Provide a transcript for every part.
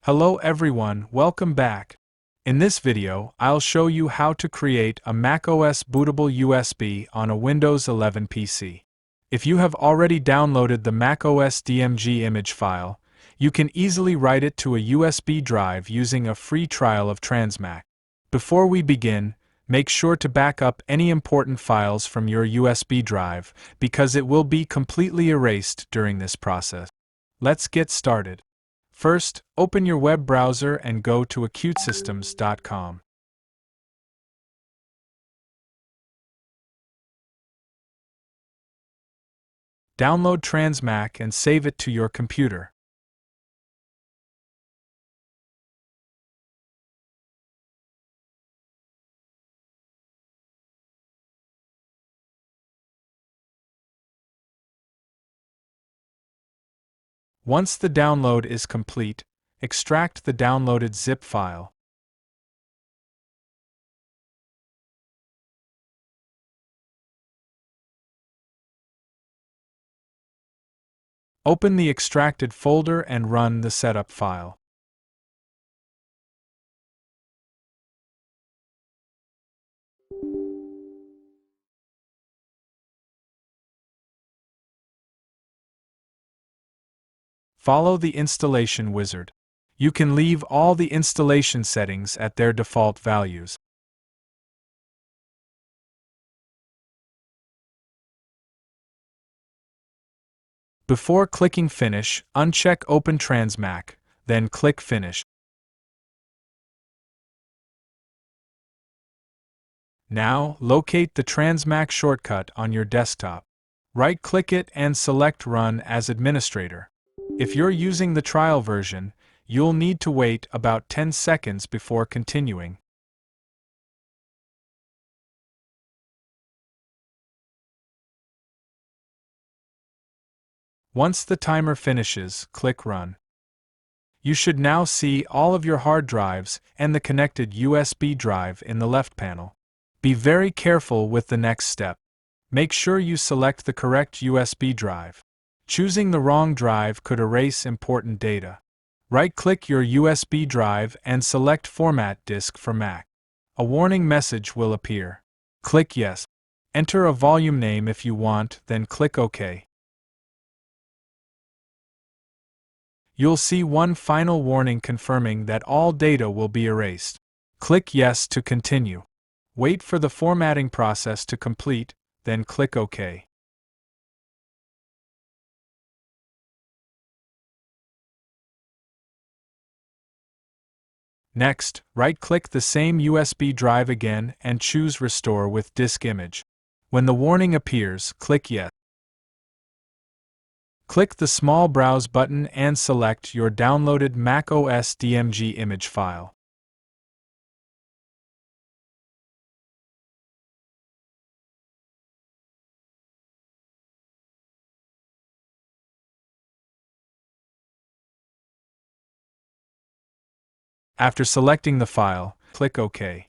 Hello everyone, welcome back. In this video, I'll show you how to create a macOS bootable USB on a Windows 11 PC. If you have already downloaded the macOS DMG image file, you can easily write it to a USB drive using a free trial of TransMac. Before we begin, make sure to back up any important files from your USB drive because it will be completely erased during this process. Let's get started. First, open your web browser and go to acutesystems.com. Download TransMac and save it to your computer. Once the download is complete, extract the downloaded zip file. Open the extracted folder and run the setup file. Follow the installation wizard. You can leave all the installation settings at their default values. Before clicking Finish, uncheck Open TransMac, then click Finish. Now, locate the TransMac shortcut on your desktop. Right-click it and select Run as Administrator. If you're using the trial version, you'll need to wait about 10 seconds before continuing. Once the timer finishes, click Run. You should now see all of your hard drives and the connected USB drive in the left panel. Be very careful with the next step. Make sure you select the correct USB drive. Choosing the wrong drive could erase important data. Right-click your USB drive and select Format Disk for Mac. A warning message will appear. Click Yes. Enter a volume name if you want, then click OK. You'll see one final warning confirming that all data will be erased. Click Yes to continue. Wait for the formatting process to complete, then click OK. Next, right-click the same USB drive again and choose Restore with Disk Image. When the warning appears, click Yes. Click the small Browse button and select your downloaded macOS DMG image file. After selecting the file, click OK.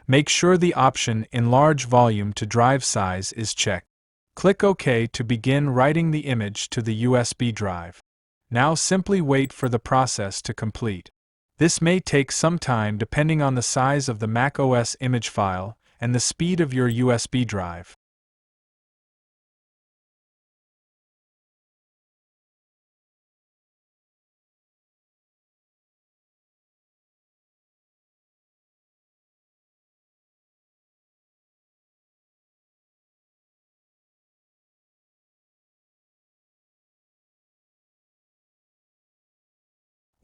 Make sure the option Enlarge Volume to Drive Size is checked. Click OK to begin writing the image to the USB drive. Now simply wait for the process to complete. This may take some time depending on the size of the macOS image file and the speed of your USB drive.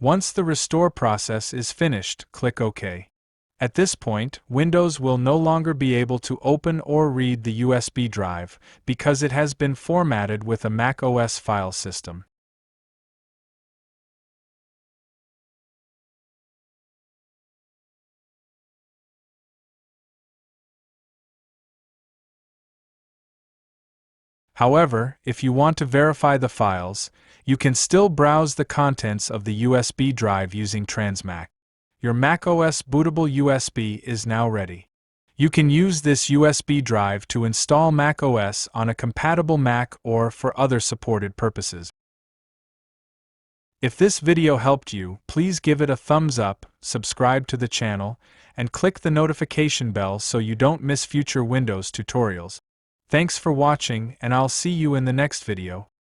Once the restore process is finished, click OK. At this point, Windows will no longer be able to open or read the USB drive because it has been formatted with a macOS file system. However, if you want to verify the files, you can still browse the contents of the USB drive using TransMac. Your macOS bootable USB is now ready. You can use this USB drive to install macOS on a compatible Mac or for other supported purposes. If this video helped you, please give it a thumbs up, subscribe to the channel, and click the notification bell so you don't miss future Windows tutorials. Thanks for watching, and I'll see you in the next video.